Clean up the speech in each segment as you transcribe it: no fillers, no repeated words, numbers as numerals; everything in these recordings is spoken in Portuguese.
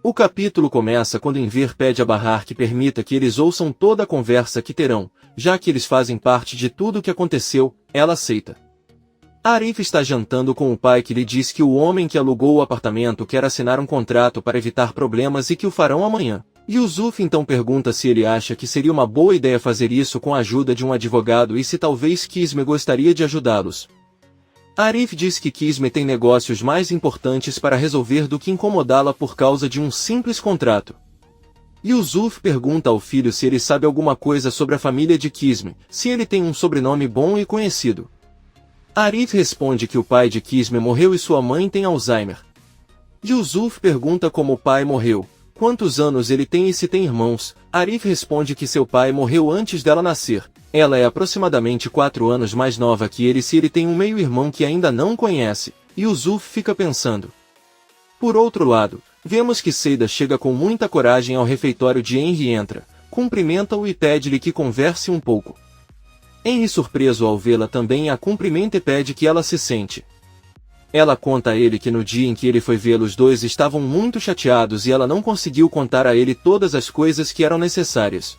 O capítulo começa quando Enver pede a Bahar que permita que eles ouçam toda a conversa que terão, já que eles fazem parte de tudo o que aconteceu. Ela aceita. Arif está jantando com o pai que lhe diz que o homem que alugou o apartamento quer assinar um contrato para evitar problemas e que o farão amanhã. Yusuf então pergunta se ele acha que seria uma boa ideia fazer isso com a ajuda de um advogado e se talvez Kisme gostaria de ajudá-los. Arif diz que Kisme tem negócios mais importantes para resolver do que incomodá-la por causa de um simples contrato. Yusuf pergunta ao filho se ele sabe alguma coisa sobre a família de Kisme, se ele tem um sobrenome bom e conhecido. Arif responde que o pai de Kisme morreu e sua mãe tem Alzheimer. Yusuf pergunta como o pai morreu, quantos anos ele tem e se tem irmãos. Arif responde que seu pai morreu antes dela nascer. Ela é aproximadamente 4 anos mais nova que ele se ele tem um meio-irmão que ainda não conhece. Yusuf fica pensando. Por outro lado, vemos que Seida chega com muita coragem ao refeitório de Henry e entra, cumprimenta-o e pede-lhe que converse um pouco. Henry, surpreso ao vê-la, também a cumprimenta e pede que ela se sente. Ela conta a ele que no dia em que ele foi vê-los os dois estavam muito chateados e ela não conseguiu contar a ele todas as coisas que eram necessárias.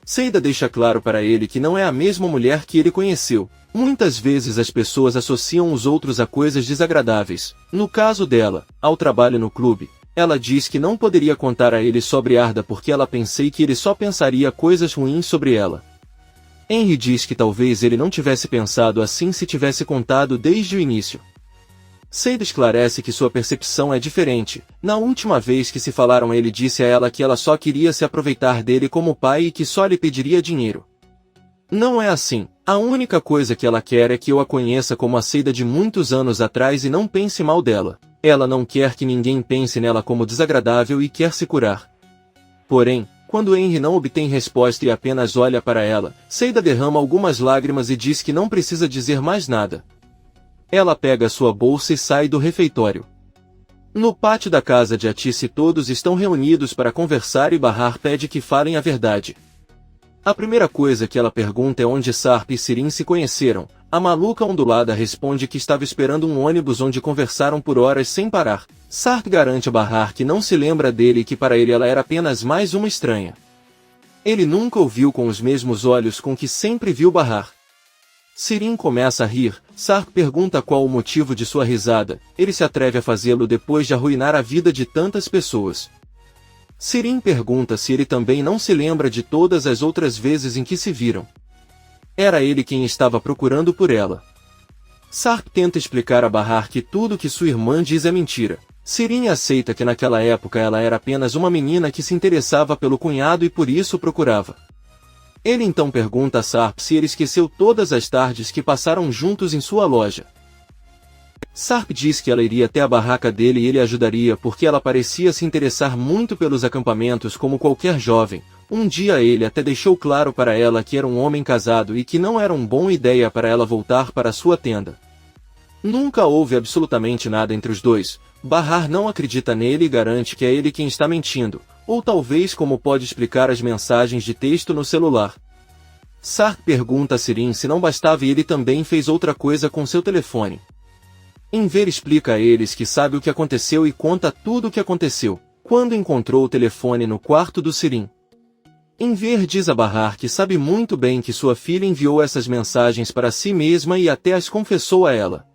Seida deixa claro para ele que não é a mesma mulher que ele conheceu. Muitas vezes as pessoas associam os outros a coisas desagradáveis. No caso dela, ao trabalho no clube, ela diz que não poderia contar a ele sobre Arda porque ela pensei que ele só pensaria coisas ruins sobre ela. Henry diz que talvez ele não tivesse pensado assim se tivesse contado desde o início. Seida esclarece que sua percepção é diferente. Na última vez que se falaram, ele disse a ela que ela só queria se aproveitar dele como pai e que só lhe pediria dinheiro. Não é assim. A única coisa que ela quer é que eu a conheça como a Seida de muitos anos atrás e não pense mal dela. Ela não quer que ninguém pense nela como desagradável e quer se curar. Porém, quando Henry não obtém resposta e apenas olha para ela, Seida derrama algumas lágrimas e diz que não precisa dizer mais nada. Ela pega sua bolsa e sai do refeitório. No pátio da casa de Atice todos estão reunidos para conversar e Bahar pede que falem a verdade. A primeira coisa que ela pergunta é onde Sarp e Sirin se conheceram. A maluca ondulada responde que estava esperando um ônibus onde conversaram por horas sem parar. Sarp garante a Bahar que não se lembra dele e que para ele ela era apenas mais uma estranha. Ele nunca o viu com os mesmos olhos com que sempre viu Bahar. Sirin começa a rir. Sarp pergunta qual o motivo de sua risada. Ele se atreve a fazê-lo depois de arruinar a vida de tantas pessoas. Sirin pergunta se ele também não se lembra de todas as outras vezes em que se viram. Era ele quem estava procurando por ela. Sarp tenta explicar a Bahar que tudo que sua irmã diz é mentira. Sirin aceita que naquela época ela era apenas uma menina que se interessava pelo cunhado e por isso procurava. Ele então pergunta a Sarp se ele esqueceu todas as tardes que passaram juntos em sua loja. Sarp diz que ela iria até a barraca dele e ele ajudaria porque ela parecia se interessar muito pelos acampamentos como qualquer jovem. Um dia ele até deixou claro para ela que era um homem casado e que não era uma boa ideia para ela voltar para sua tenda. Nunca houve absolutamente nada entre os dois. Bahar não acredita nele e garante que é ele quem está mentindo. Ou talvez como pode explicar as mensagens de texto no celular. Sarp pergunta a Sirin se não bastava e ele também fez outra coisa com seu telefone. Enver explica a eles que sabe o que aconteceu e conta tudo o que aconteceu, quando encontrou o telefone no quarto do Sirin. Enver diz a Bahar que sabe muito bem que sua filha enviou essas mensagens para si mesma e até as confessou a ela.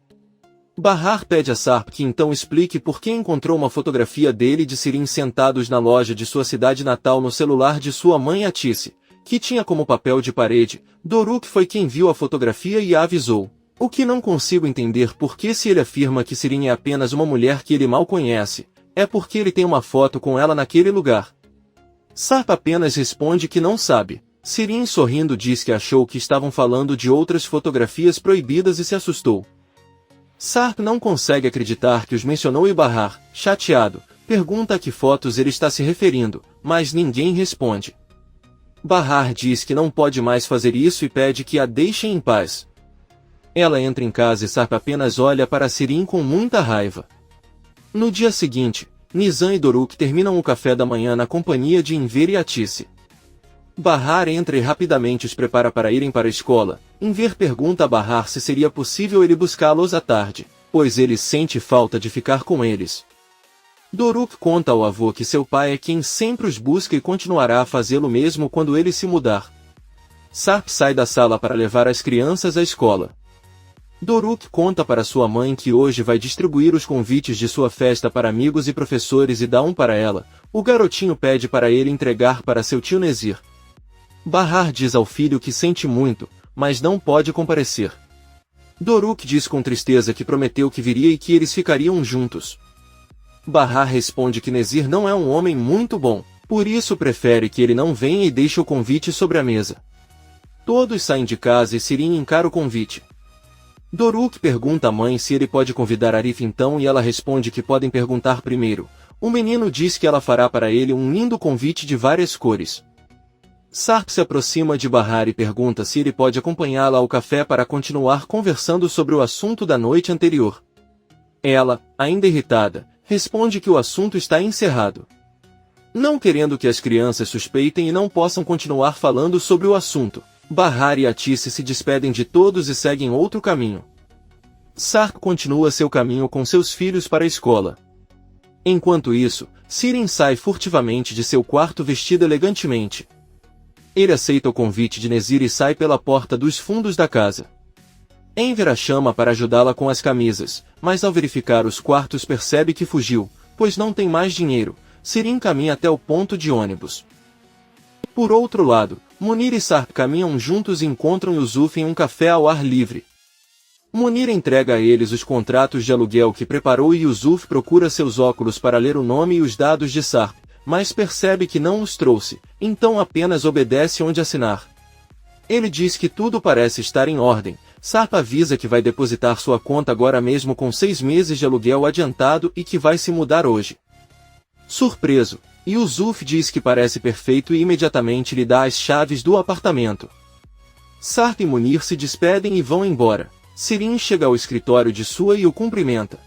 Bahar pede a Sarp que então explique por que encontrou uma fotografia dele e de Sirin sentados na loja de sua cidade natal no celular de sua mãe Atice, que tinha como papel de parede. Doruk foi quem viu a fotografia e a avisou. O que não consigo entender porque se ele afirma que Sirin é apenas uma mulher que ele mal conhece, é porque ele tem uma foto com ela naquele lugar. Sarp apenas responde que não sabe. Sirin sorrindo diz que achou que estavam falando de outras fotografias proibidas e se assustou. Sarp não consegue acreditar que os mencionou e Bahar, chateado, pergunta a que fotos ele está se referindo, mas ninguém responde. Bahar diz que não pode mais fazer isso e pede que a deixem em paz. Ela entra em casa e Sarp apenas olha para Sirin com muita raiva. No dia seguinte, Nizam e Doruk terminam o café da manhã na companhia de Enver e Atice. Bahar entra e rapidamente os prepara para irem para a escola. Enver pergunta a Bahar se seria possível ele buscá-los à tarde, pois ele sente falta de ficar com eles. Doruk conta ao avô que seu pai é quem sempre os busca e continuará a fazê-lo mesmo quando ele se mudar. Sarp sai da sala para levar as crianças à escola. Doruk conta para sua mãe que hoje vai distribuir os convites de sua festa para amigos e professores e dá um para ela. O garotinho pede para ele entregar para seu tio Nezir. Bahar diz ao filho que sente muito, mas não pode comparecer. Doruk diz com tristeza que prometeu que viria e que eles ficariam juntos. Bahar responde que Nezir não é um homem muito bom, por isso prefere que ele não venha e deixe o convite sobre a mesa. Todos saem de casa e Sirin encara o convite. Doruk pergunta à mãe se ele pode convidar Arif então e ela responde que podem perguntar primeiro. O menino diz que ela fará para ele um lindo convite de várias cores. Sarp se aproxima de Bahar e pergunta se ele pode acompanhá-la ao café para continuar conversando sobre o assunto da noite anterior. Ela, ainda irritada, responde que o assunto está encerrado. Não querendo que as crianças suspeitem e não possam continuar falando sobre o assunto, Bahar e Atice se despedem de todos e seguem outro caminho. Sarp continua seu caminho com seus filhos para a escola. Enquanto isso, Sirin sai furtivamente de seu quarto vestido elegantemente. Ele aceita o convite de Nezir e sai pela porta dos fundos da casa. Enver a chama para ajudá-la com as camisas, mas ao verificar os quartos percebe que fugiu, pois não tem mais dinheiro. Sirin caminha até o ponto de ônibus. Por outro lado, Munir e Sarp caminham juntos e encontram Yusuf em um café ao ar livre. Munir entrega a eles os contratos de aluguel que preparou e Yusuf procura seus óculos para ler o nome e os dados de Sarp, mas percebe que não os trouxe, então apenas obedece onde assinar. Ele diz que tudo parece estar em ordem. Sarp avisa que vai depositar sua conta agora mesmo com 6 meses de aluguel adiantado e que vai se mudar hoje. Surpreso, Yusuf diz que parece perfeito e imediatamente lhe dá as chaves do apartamento. Sarp e Munir se despedem e vão embora. Sirin chega ao escritório de Sua e o cumprimenta.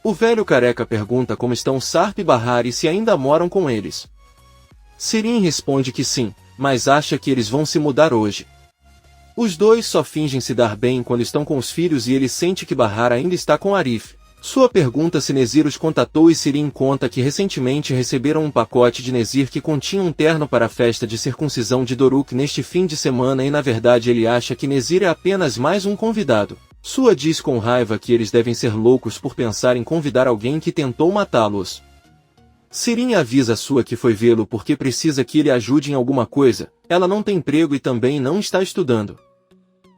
O velho careca pergunta como estão Sarp e Bahar e se ainda moram com eles. Sirin responde que sim, mas acha que eles vão se mudar hoje. Os dois só fingem se dar bem quando estão com os filhos e ele sente que Bahar ainda está com Arif. Sua pergunta se Nezir os contatou e Sirin conta que recentemente receberam um pacote de Nezir que continha um terno para a festa de circuncisão de Doruk neste fim de semana e na verdade ele acha que Nezir é apenas mais um convidado. Sua diz com raiva que eles devem ser loucos por pensar em convidar alguém que tentou matá-los. Sirin avisa Sua que foi vê-lo porque precisa que ele ajude em alguma coisa. Ela não tem emprego e também não está estudando.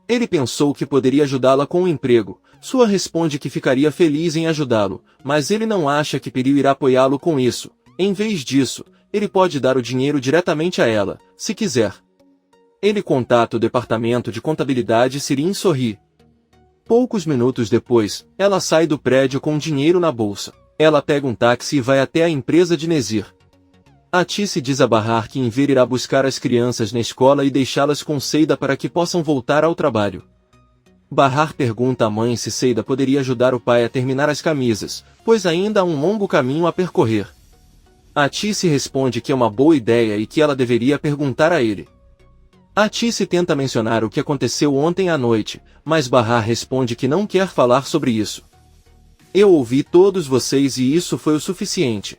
Ele pensou que poderia ajudá-la com um emprego. Sua responde que ficaria feliz em ajudá-lo, mas ele não acha que Periu irá apoiá-lo com isso. Em vez disso, ele pode dar o dinheiro diretamente a ela, se quiser. Ele contata o departamento de contabilidade e Sirin sorri. Poucos minutos depois, ela sai do prédio com dinheiro na bolsa. Ela pega um táxi e vai até a empresa de Nezir. Atice diz a Bahar que Enver irá buscar as crianças na escola e deixá-las com Seida para que possam voltar ao trabalho. Bahar pergunta à mãe se Seida poderia ajudar o pai a terminar as camisas, pois ainda há um longo caminho a percorrer. Atice responde que é uma boa ideia e que ela deveria perguntar a ele. Atice tenta mencionar o que aconteceu ontem à noite, mas Bahar responde que não quer falar sobre isso. Eu ouvi todos vocês e isso foi o suficiente.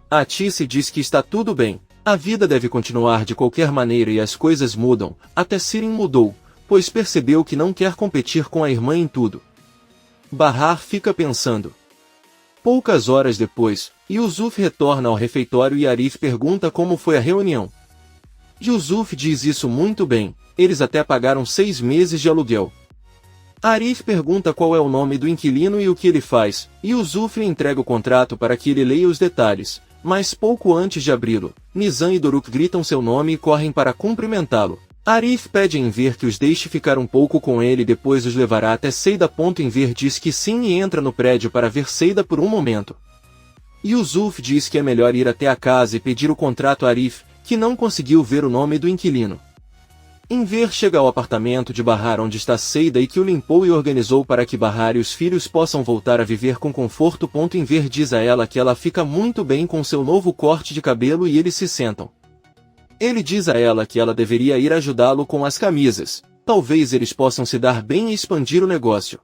Atice diz que está tudo bem, a vida deve continuar de qualquer maneira e as coisas mudam, até Sirin mudou, pois percebeu que não quer competir com a irmã em tudo. Bahar fica pensando. Poucas horas depois, Yusuf retorna ao refeitório e Arif pergunta como foi a reunião. Yusuf diz isso muito bem, eles até pagaram 6 meses de aluguel. Arif pergunta qual é o nome do inquilino e o que ele faz, e Yusuf lhe entrega o contrato para que ele leia os detalhes, mas pouco antes de abri-lo, Nizam e Doruk gritam seu nome e correm para cumprimentá-lo. Arif pede a Enver que os deixe ficar um pouco com ele e depois os levará até Seida. Enver diz que sim e entra no prédio para ver Seida por um momento. Yusuf diz que é melhor ir até a casa e pedir o contrato a Arif, que não conseguiu ver o nome do inquilino. Enver chega ao apartamento de Bahar onde está Seida e que o limpou e organizou para que Bahar e os filhos possam voltar a viver com conforto. Enver diz a ela que ela fica muito bem com seu novo corte de cabelo e eles se sentam. Ele diz a ela que ela deveria ir ajudá-lo com as camisas, talvez eles possam se dar bem e expandir o negócio.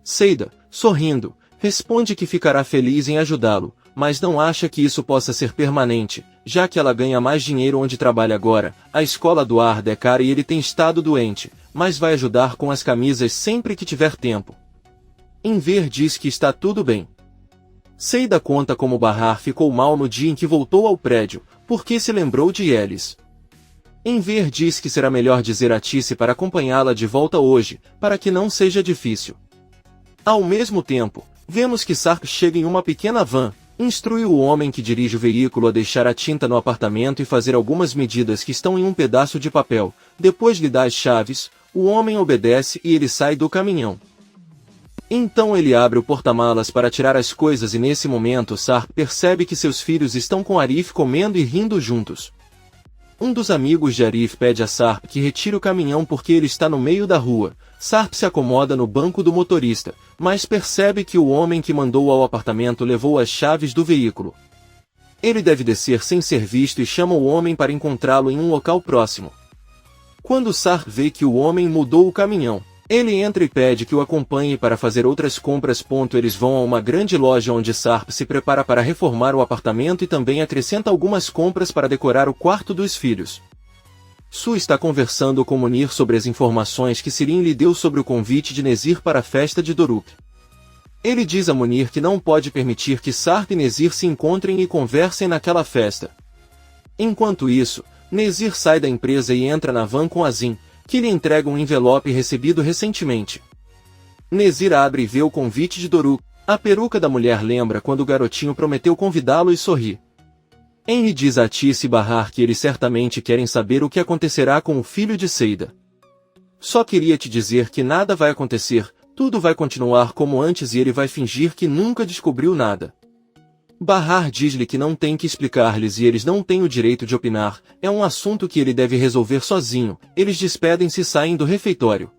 Seida, sorrindo, Responde que ficará feliz em ajudá-lo, mas não acha que isso possa ser permanente, já que ela ganha mais dinheiro onde trabalha agora. A escola do Arda é cara e ele tem estado doente, mas vai ajudar com as camisas sempre que tiver tempo. Enver diz que está tudo bem. Seida conta como Bahar ficou mal no dia em que voltou ao prédio, porque se lembrou de Elis. Enver diz que será melhor dizer a Tice para acompanhá-la de volta hoje, para que não seja difícil. Ao mesmo tempo, vemos que Sarp chega em uma pequena van, instrui o homem que dirige o veículo a deixar a tinta no apartamento e fazer algumas medidas que estão em um pedaço de papel. Depois lhe dá as chaves, o homem obedece e ele sai do caminhão. Então ele abre o porta-malas para tirar as coisas e nesse momento Sarp percebe que seus filhos estão com Arif comendo e rindo juntos. Um dos amigos de Arif pede a Sarp que retire o caminhão porque ele está no meio da rua. Sarp se acomoda no banco do motorista, mas percebe que o homem que mandou ao apartamento levou as chaves do veículo. Ele deve descer sem ser visto e chama o homem para encontrá-lo em um local próximo. Quando Sarp vê que o homem mudou o caminhão, ele entra e pede que o acompanhe para fazer outras compras. Eles vão a uma grande loja onde Sarp se prepara para reformar o apartamento e também acrescenta algumas compras para decorar o quarto dos filhos. Su está conversando com Munir sobre as informações que Sirin lhe deu sobre o convite de Nezir para a festa de Doruk. Ele diz a Munir que não pode permitir que Sarp e Nezir se encontrem e conversem naquela festa. Enquanto isso, Nezir sai da empresa e entra na van com Azim, que lhe entrega um envelope recebido recentemente. Nezir abre e vê o convite de Doruk. A peruca da mulher lembra quando o garotinho prometeu convidá-lo e sorri. Henry diz a Tice e Bahar que eles certamente querem saber o que acontecerá com o filho de Seida. Só queria te dizer que nada vai acontecer, tudo vai continuar como antes e ele vai fingir que nunca descobriu nada. Bahar diz-lhe que não tem que explicar-lhes e eles não têm o direito de opinar, é um assunto que ele deve resolver sozinho. Eles despedem-se e saem do refeitório.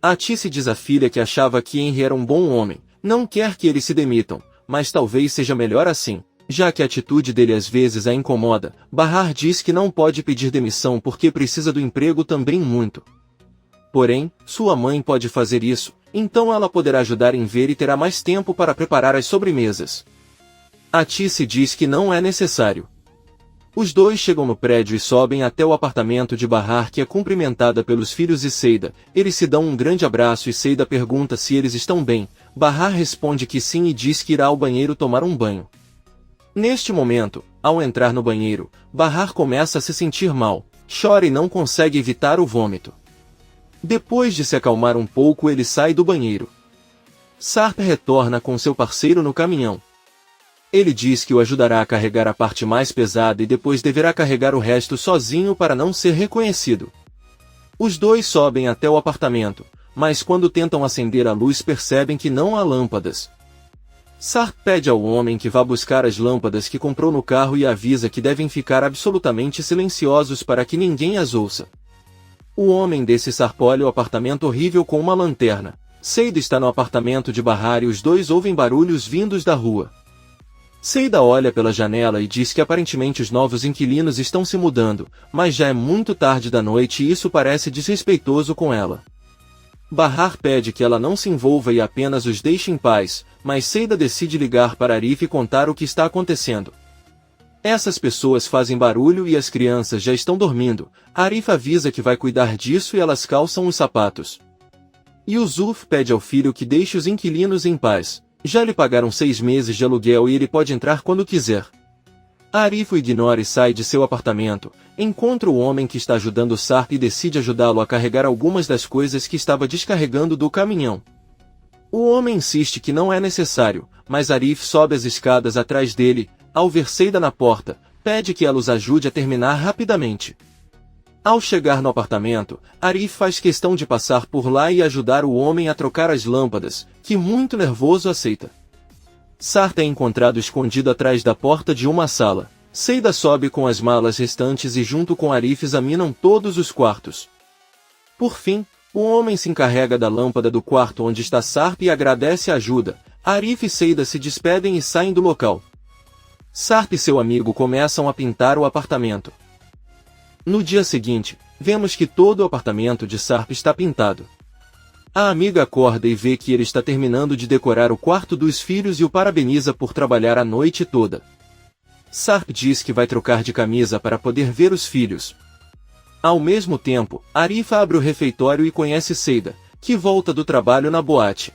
A Tice diz à filha que achava que Henry era um bom homem, não quer que eles se demitam, mas talvez seja melhor assim, já que a atitude dele às vezes a incomoda. Bahar diz que não pode pedir demissão porque precisa do emprego também muito. Porém, sua mãe pode fazer isso, então ela poderá ajudar em ver e terá mais tempo para preparar as sobremesas. A Tice diz que não é necessário. Os dois chegam no prédio e sobem até o apartamento de Bahar, que é cumprimentada pelos filhos e Seida. Eles se dão um grande abraço e Seida pergunta se eles estão bem. Bahar responde que sim e diz que irá ao banheiro tomar um banho. Neste momento, ao entrar no banheiro, Bahar começa a se sentir mal, chora e não consegue evitar o vômito. Depois de se acalmar um pouco, ele sai do banheiro. Sarp retorna com seu parceiro no caminhão. Ele diz que o ajudará a carregar a parte mais pesada e depois deverá carregar o resto sozinho para não ser reconhecido. Os dois sobem até o apartamento, mas quando tentam acender a luz percebem que não há lâmpadas. Sarp pede ao homem que vá buscar as lâmpadas que comprou no carro e avisa que devem ficar absolutamente silenciosos para que ninguém as ouça. O homem desce. Sarp olha o apartamento horrível com uma lanterna. Seida está no apartamento de Bahar e os dois ouvem barulhos vindos da rua. Seida olha pela janela e diz que aparentemente os novos inquilinos estão se mudando, mas já é muito tarde da noite e isso parece desrespeitoso com ela. Bahar pede que ela não se envolva e apenas os deixe em paz, mas Seida decide ligar para Arif e contar o que está acontecendo. Essas pessoas fazem barulho e as crianças já estão dormindo. Arif avisa que vai cuidar disso e elas calçam os sapatos. Yusuf pede ao filho que deixe os inquilinos em paz. Já lhe pagaram 6 meses de aluguel e ele pode entrar quando quiser. Arif o ignora e sai de seu apartamento, encontra o homem que está ajudando Sarp e decide ajudá-lo a carregar algumas das coisas que estava descarregando do caminhão. O homem insiste que não é necessário, mas Arif sobe as escadas atrás dele. Ao ver Seida na porta, pede que ela os ajude a terminar rapidamente. Ao chegar no apartamento, Arif faz questão de passar por lá e ajudar o homem a trocar as lâmpadas, que muito nervoso aceita. Sarp é encontrado escondido atrás da porta de uma sala. Seida sobe com as malas restantes e junto com Arif examinam todos os quartos. Por fim, o homem se encarrega da lâmpada do quarto onde está Sarp e agradece a ajuda. Arif e Seida se despedem e saem do local. Sarp e seu amigo começam a pintar o apartamento. No dia seguinte, vemos que todo o apartamento de Sarp está pintado. A amiga acorda e vê que ele está terminando de decorar o quarto dos filhos e o parabeniza por trabalhar a noite toda. Sarp diz que vai trocar de camisa para poder ver os filhos. Ao mesmo tempo, Arif abre o refeitório e conhece Seida, que volta do trabalho na boate.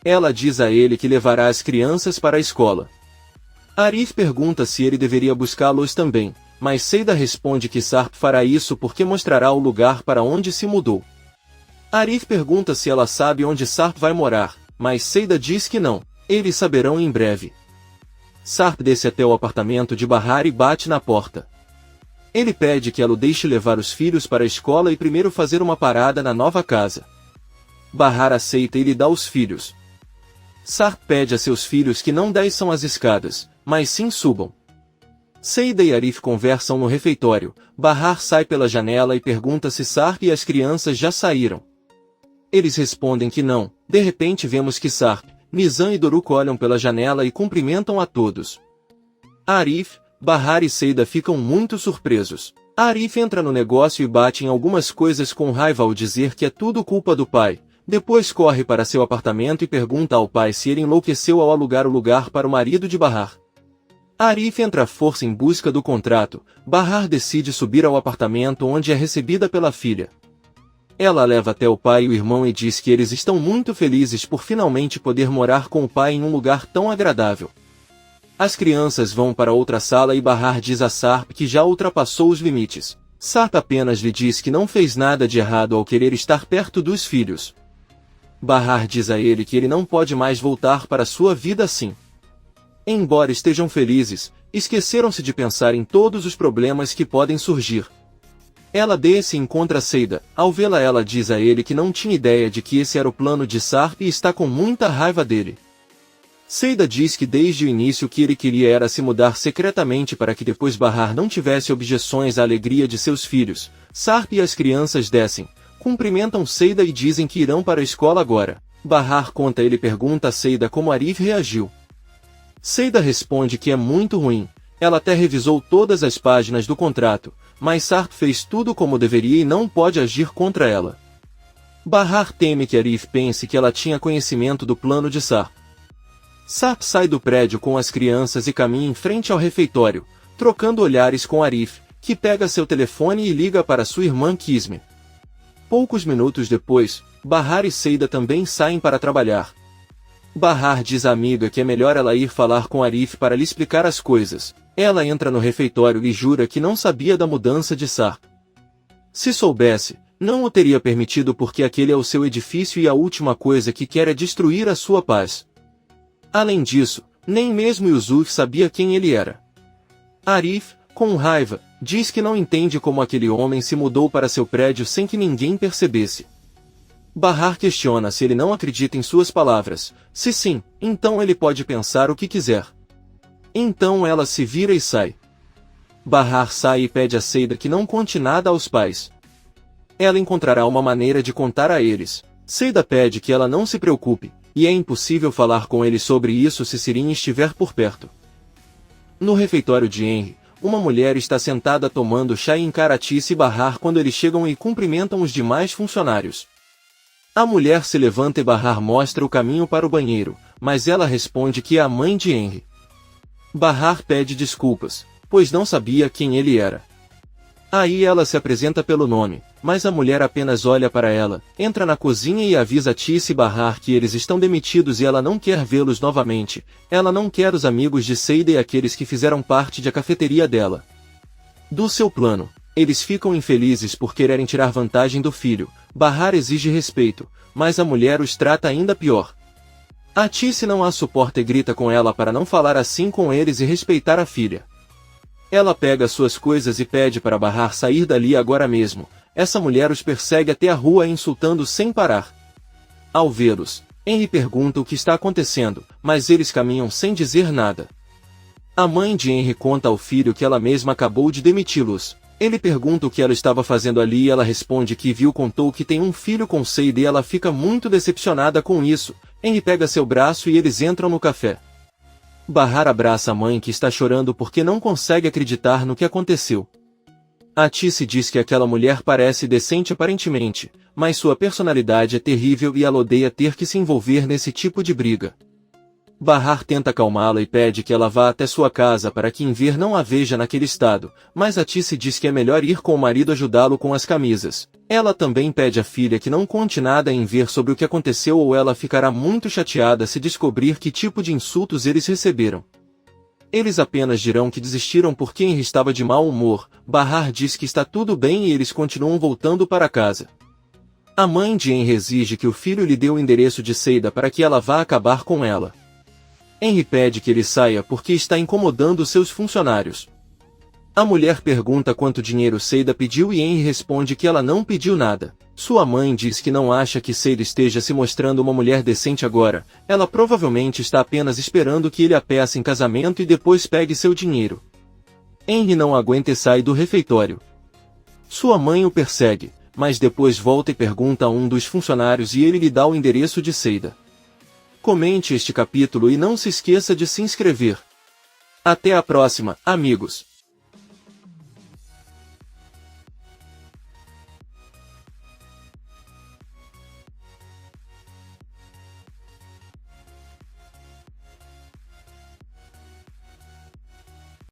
Ela diz a ele que levará as crianças para a escola. Arif pergunta se ele deveria buscá-los também, mas Seida responde que Sarp fará isso porque mostrará o lugar para onde se mudou. Arif pergunta se ela sabe onde Sarp vai morar, mas Seida diz que não, eles saberão em breve. Sarp desce até o apartamento de Bahar e bate na porta. Ele pede que ela o deixe levar os filhos para a escola e primeiro fazer uma parada na nova casa. Bahar aceita e lhe dá os filhos. Sarp pede a seus filhos que não desçam as escadas, mas sim subam. Seida e Arif conversam no refeitório. Bahar sai pela janela e pergunta se Sarp e as crianças já saíram. Eles respondem que não. De repente vemos que Sarp, Nizam e Doruk olham pela janela e cumprimentam a todos. Arif, Bahar e Seida ficam muito surpresos. Arif entra no negócio e bate em algumas coisas com raiva ao dizer que é tudo culpa do pai. Depois corre para seu apartamento e pergunta ao pai se ele enlouqueceu ao alugar o lugar para o marido de Bahar. Arif entra à força em busca do contrato. Bahar decide subir ao apartamento onde é recebida pela filha. Ela a leva até o pai e o irmão e diz que eles estão muito felizes por finalmente poder morar com o pai em um lugar tão agradável. As crianças vão para outra sala e Bahar diz a Sarp que já ultrapassou os limites. Sarp apenas lhe diz que não fez nada de errado ao querer estar perto dos filhos. Bahar diz a ele que ele não pode mais voltar para sua vida assim. Embora estejam felizes, esqueceram-se de pensar em todos os problemas que podem surgir. Ela desce e encontra Seida. Ao vê-la, ela diz a ele que não tinha ideia de que esse era o plano de Sarp e está com muita raiva dele. Seida diz que desde o início o que ele queria era se mudar secretamente para que depois Bahar não tivesse objeções à alegria de seus filhos. Sarp e as crianças descem, cumprimentam Seida e dizem que irão para a escola agora. Bahar conta. Ele pergunta a Seida como Arif reagiu. Seida responde que é muito ruim. Ela até revisou todas as páginas do contrato, mas Sarp fez tudo como deveria e não pode agir contra ela. Bahar teme que Arif pense que ela tinha conhecimento do plano de Sarp. Sarp sai do prédio com as crianças e caminha em frente ao refeitório, trocando olhares com Arif, que pega seu telefone e liga para sua irmã Kisme. Poucos minutos depois, Bahar e Seida também saem para trabalhar. Bahar diz à amiga que é melhor ela ir falar com Arif para lhe explicar as coisas. Ela entra no refeitório e jura que não sabia da mudança de Sarp. Se soubesse, não o teria permitido porque aquele é o seu edifício e a última coisa que quer é destruir a sua paz. Além disso, nem mesmo Yusuf sabia quem ele era. Arif, com raiva, diz que não entende como aquele homem se mudou para seu prédio sem que ninguém percebesse. Bahar questiona se ele não acredita em suas palavras. Se sim, então ele pode pensar o que quiser. Então ela se vira e sai. Bahar sai e pede a Seida que não conte nada aos pais. Ela encontrará uma maneira de contar a eles. Seida pede que ela não se preocupe, e é impossível falar com ele sobre isso se Sirin estiver por perto. No refeitório de Henry, uma mulher está sentada tomando chá e encara Tice e Bahar quando eles chegam e cumprimentam os demais funcionários. A mulher se levanta e Bahar mostra o caminho para o banheiro, mas ela responde que é a mãe de Henry. Bahar pede desculpas, pois não sabia quem ele era. Aí ela se apresenta pelo nome, mas a mulher apenas olha para ela, entra na cozinha e avisa Tice e Bahar que eles estão demitidos e ela não quer vê-los novamente. Ela não quer os amigos de Seida e aqueles que fizeram parte da cafeteria dela. Do seu plano, eles ficam infelizes por quererem tirar vantagem do filho. Bahar exige respeito, mas a mulher os trata ainda pior. A Tice não a suporta e grita com ela para não falar assim com eles e respeitar a filha. Ela pega suas coisas e pede para Bahar sair dali agora mesmo. Essa mulher os persegue até a rua insultando sem parar. Ao vê-los, Henry pergunta o que está acontecendo, mas eles caminham sem dizer nada. A mãe de Henry conta ao filho que ela mesma acabou de demiti-los. Ele pergunta o que ela estava fazendo ali e ela responde que viu contou que tem um filho com Seida e ela fica muito decepcionada com isso. Henry pega seu braço e eles entram no café. Bahar abraça a mãe que está chorando porque não consegue acreditar no que aconteceu. A Tice diz que aquela mulher parece decente aparentemente, mas sua personalidade é terrível e ela odeia ter que se envolver nesse tipo de briga. Bahar tenta acalmá-la e pede que ela vá até sua casa para que Enver não a veja naquele estado, mas a Tice diz que é melhor ir com o marido ajudá-lo com as camisas. Ela também pede à filha que não conte nada a Enver sobre o que aconteceu ou ela ficará muito chateada se descobrir que tipo de insultos eles receberam. Eles apenas dirão que desistiram porque Henry estava de mau humor. Bahar diz que está tudo bem e eles continuam voltando para casa. A mãe de Henry exige que o filho lhe dê o endereço de Seida para que ela vá acabar com ela. Henry pede que ele saia porque está incomodando seus funcionários. A mulher pergunta quanto dinheiro Seida pediu e Henry responde que ela não pediu nada. Sua mãe diz que não acha que Seida esteja se mostrando uma mulher decente agora, ela provavelmente está apenas esperando que ele a peça em casamento e depois pegue seu dinheiro. Henry não aguenta e sai do refeitório. Sua mãe o persegue, mas depois volta e pergunta a um dos funcionários e ele lhe dá o endereço de Seida. Comente este capítulo e não se esqueça de se inscrever. Até a próxima, amigos!